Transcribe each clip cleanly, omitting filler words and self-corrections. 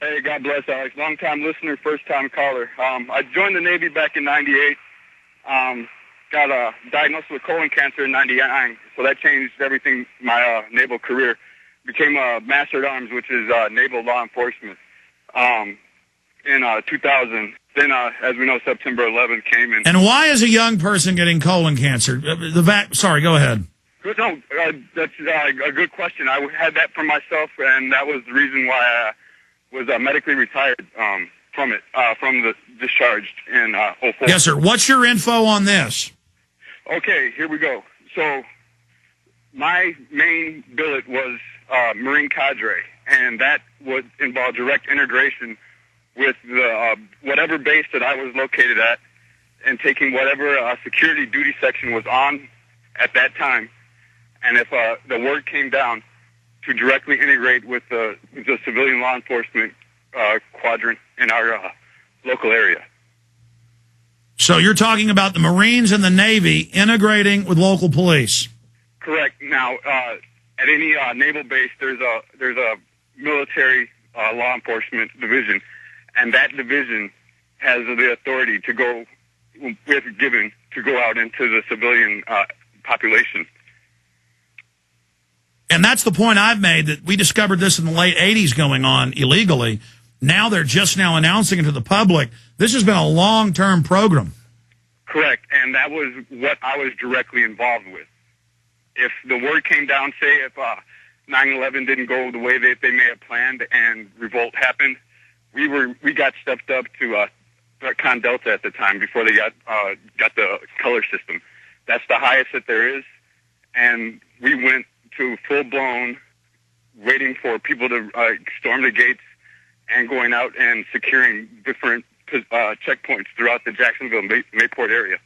Hey, God bless, Alex. Long-time listener, first-time caller. I joined the Navy back in 98. Got diagnosed with colon cancer in 99, so that changed everything, my naval career. Became a Master at Arms, which is naval law enforcement, in 2000. Then, as we know, September 11th came. And why is a young person getting colon cancer? Sorry, go ahead. No, that's a good question. I had that for myself, and that was the reason why I was medically retired from it, from the discharged in 04. Yes, sir. What's your info on this? Okay, here we go. So my main billet was Marine cadre, and that would involve direct integration with the whatever base that I was located at, and taking whatever security duty section was on at that time. And if the word came down, to directly integrate with the civilian law enforcement quadrant in our local area. So you're talking about the Marines and the Navy integrating with local police? Correct. Now, at any naval base, there's a military law enforcement division, and that division has the authority to go, if given, to go out into the civilian population. And that's the point I've made, that we discovered this in the late 80s going on illegally. Now they're just now announcing it to the public. This has been a long-term program. Correct, and that was what I was directly involved with. If the word came down, say if 9/11 didn't go the way that they may have planned and revolt happened, we got stepped up to Con Delta at the time before they got the color system. That's the highest that there is, and we went to full-blown waiting for people to storm the gates and going out and securing different checkpoints throughout the Jacksonville Mayport area.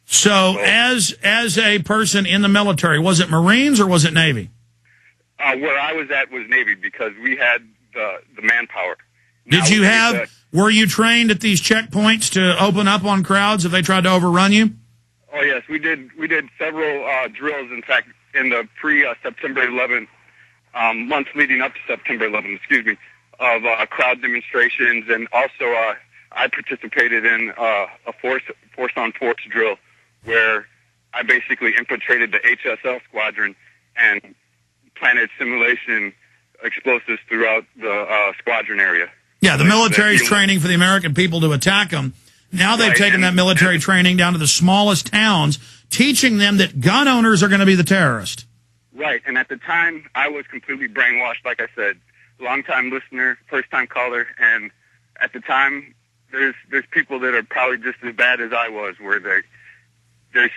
So as a person in the military, was it Marines or was it Navy? Where I was at was Navy because we had the manpower. Were you trained at these checkpoints to open up on crowds if they tried to overrun you? Oh, yes, we did several drills, in fact, in the pre-September 11th, months leading up to September 11th, of crowd demonstrations, and also I participated in a force-on-force drill where I basically infiltrated the HSL squadron and planted simulation explosives throughout the squadron area. Yeah, the military's training for the American people to attack them. Now they've taken that military training down to the smallest towns, teaching them that gun owners are going to be the terrorist. Right, and at the time, I was completely brainwashed, like I said. Long-time listener, first-time caller, and at the time, there's people that are probably just as bad as I was, where they're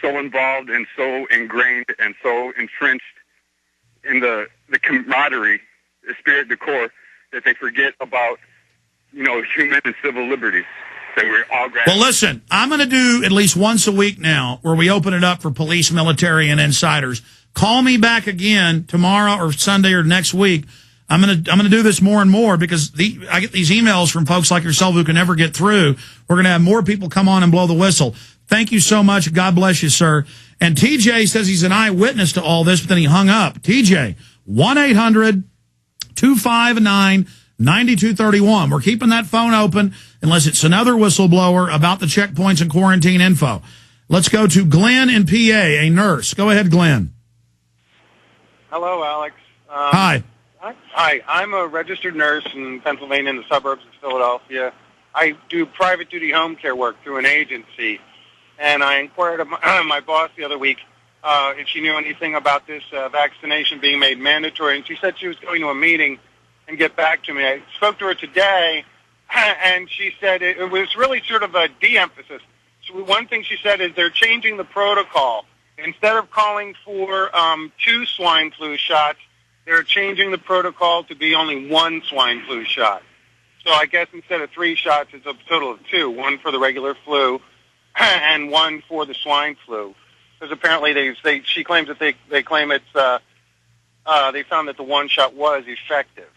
so involved and so ingrained and so entrenched in the camaraderie, the spirit, the core, that they forget about, human and civil liberties. Well, listen, I'm going to do at least once a week now where we open it up for police, military, and insiders. Call me back again tomorrow or Sunday or next week. I'm going to do this more and more because I get these emails from folks like yourself who can never get through. We're going to have more people come on and blow the whistle. Thank you so much. God bless you, sir. And TJ says he's an eyewitness to all this, but then he hung up. TJ, 1-800-259-9231. We're keeping that phone open unless it's another whistleblower about the checkpoints and quarantine info. Let's go to Glenn in PA, a nurse. Go ahead, Glenn. Hello, Alex. Hi. Hi. I'm a registered nurse in Pennsylvania in the suburbs of Philadelphia. I do private duty home care work through an agency, and I inquired of my boss the other week if she knew anything about this vaccination being made mandatory, and she said she was going to a meeting and get back to me. I spoke to her today, and she said it was really sort of a de-emphasis. So one thing she said is they're changing the protocol. Instead of calling for 2 swine flu shots, they're changing the protocol to be only 1 swine flu shot. So I guess instead of 3 shots, it's a total of 2, 1 for the regular flu and 1 for the swine flu. Because apparently she claims that they claim it's they found that the 1 shot was effective.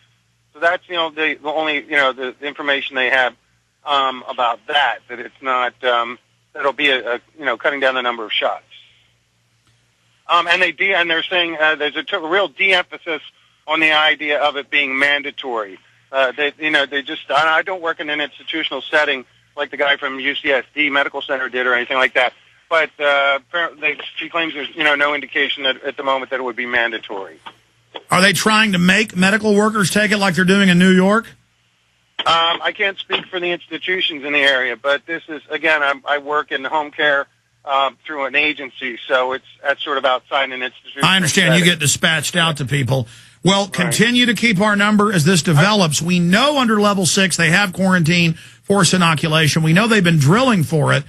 So that's the only the information they have about that it's not that'll be a cutting down the number of shots. And they're saying there's a real de-emphasis on the idea of it being mandatory. They just, I don't work in an institutional setting like the guy from UCSD Medical Center did or anything like that. But apparently she claims there's, no indication at the moment that it would be mandatory. Are they trying to make medical workers take it like they're doing in New York? I can't speak for the institutions in the area, but this is, again, I work in home care through an agency, so that's sort of outside an institution. I understand. You get dispatched out to people. Well, continue to keep our number as this develops. We know under level 6 they have quarantine, forced inoculation. We know they've been drilling for it.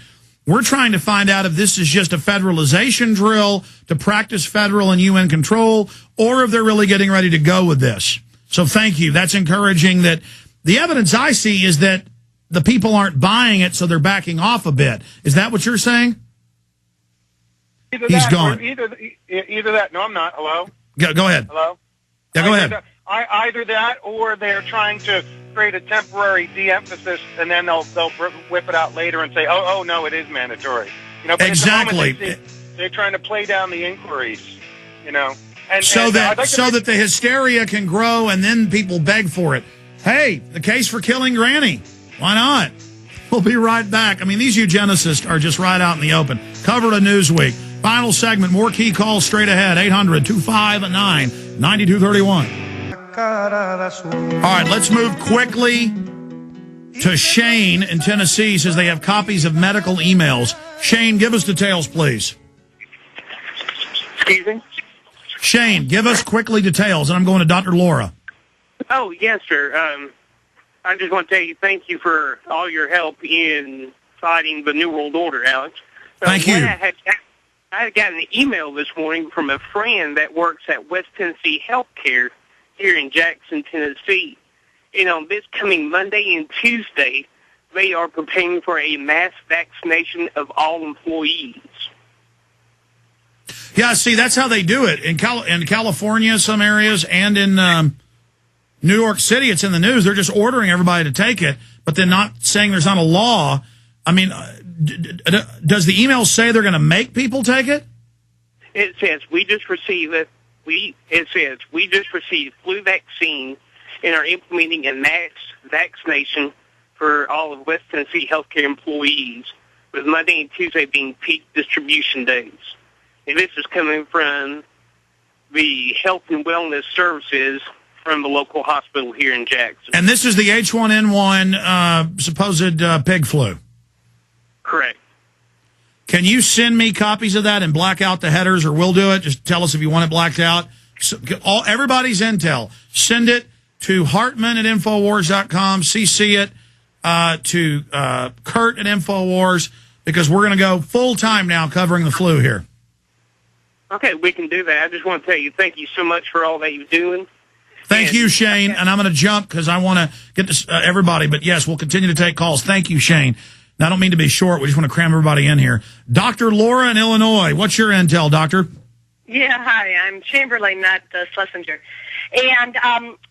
We're trying to find out if this is just a federalization drill to practice federal and UN control, or if they're really getting ready to go with this. So thank you. That's encouraging. That the evidence I see is that the people aren't buying it, so they're backing off a bit. Is that what you're saying? He's gone. Either that. No, I'm not. Hello? Go ahead. Hello? Yeah, go ahead. Either that, or they're trying to create a temporary de-emphasis, and then they'll whip it out later and say, oh no, it is mandatory. But exactly. At the moment, they're trying to play down the inquiries. So that the hysteria can grow, and then people beg for it. Hey, the case for killing Granny. Why not? We'll be right back. I mean, these eugenicists are just right out in the open. Covered a Newsweek. Final segment, more key calls straight ahead, 800-259-9231. All right, let's move quickly to Shane in Tennessee. Says they have copies of medical emails. Shane, give us details, please. Excuse me? Shane, give us quickly details, and I'm going to Dr. Laura. Oh, yes, sir. I just want to tell you thank you for all your help in fighting the New World Order, Alex. Thank you. I had gotten an email this morning from a friend that works at West Tennessee Healthcare here in Jackson, Tennessee. On this coming Monday and Tuesday, they are preparing for a mass vaccination of all employees. Yeah, see, that's how they do it. In California, some areas, and in New York City, it's in the news. They're just ordering everybody to take it, but they're not saying there's not a law. I mean, does the email say they're going to make people take it? It says we just received flu vaccine and are implementing a mass vaccination for all of West Tennessee healthcare employees, with Monday and Tuesday being peak distribution days. And this is coming from the Health and Wellness Services from the local hospital here in Jackson. And this is the H1N1 supposed pig flu? Correct. Can you send me copies of that and black out the headers, or we'll do it? Just tell us if you want it blacked out. So, everybody's intel. Send it to Hartman at Infowars.com. CC it to Kurt at Infowars, because we're going to go full-time now covering the flu here. Okay, we can do that. I just want to tell you thank you so much for all that you're doing. Thank you, Shane. And I'm going to jump because I want to get to everybody. But, yes, we'll continue to take calls. Thank you, Shane. Now, I don't mean to be short. We just want to cram everybody in here. Dr. Laura in Illinois. What's your intel, Doctor? Yeah, hi. I'm Chamberlain, not Schlesinger. And,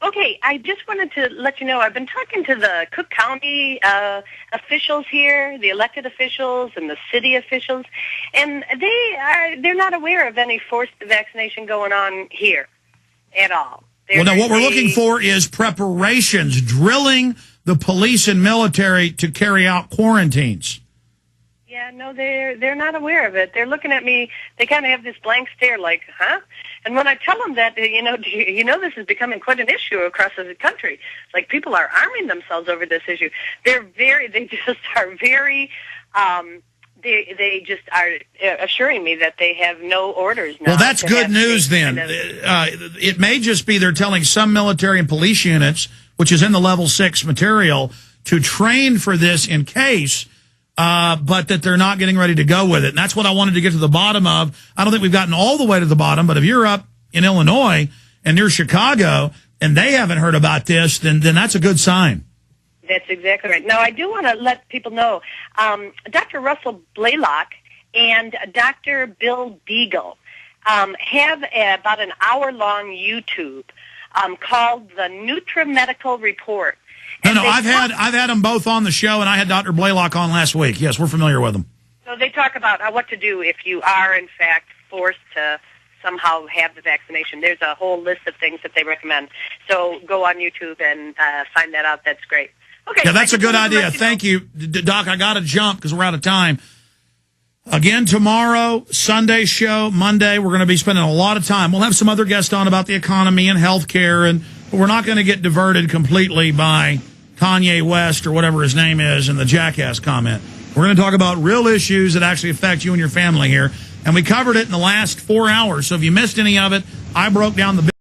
okay, I just wanted to let you know, I've been talking to the Cook County officials here, the elected officials and the city officials, and they're not aware of any forced vaccination going on here at all. Well, now, what we're looking for is preparations, drilling the police and military to carry out quarantines. Yeah, no, they're not aware of it. They're looking at me. They kind of have this blank stare, like, huh? And when I tell them that, this is becoming quite an issue across the country. Like, people are arming themselves over this issue. They just are assuring me that they have no orders now. Well, that's good news then. It may just be they're telling some military and police units, which is in the level 6 material, to train for this in case, but that they're not getting ready to go with it. And that's what I wanted to get to the bottom of. I don't think we've gotten all the way to the bottom, but if you're up in Illinois and near Chicago and they haven't heard about this, then that's a good sign. That's exactly right. Now, I do want to let people know, Dr. Russell Blaylock and Dr. Bill Beagle have about an hour-long YouTube called the NutriMedical Report. No, I've had them both on the show, and I had Dr. Blaylock on last week. Yes, we're familiar with them. So they talk about what to do if you are, in fact, forced to somehow have the vaccination. There's a whole list of things that they recommend. So go on YouTube and find that out. That's great. Okay. Yeah, that's a good idea. Thank you, Doc. I got to jump because we're out of time. Again, tomorrow, Sunday show, Monday, we're going to be spending a lot of time. We'll have some other guests on about the economy and healthcare, and we're not going to get diverted completely by Kanye West or whatever his name is and the jackass comment. We're going to talk about real issues that actually affect you and your family here, and we covered it in the last 4 hours. So if you missed any of it, I broke down the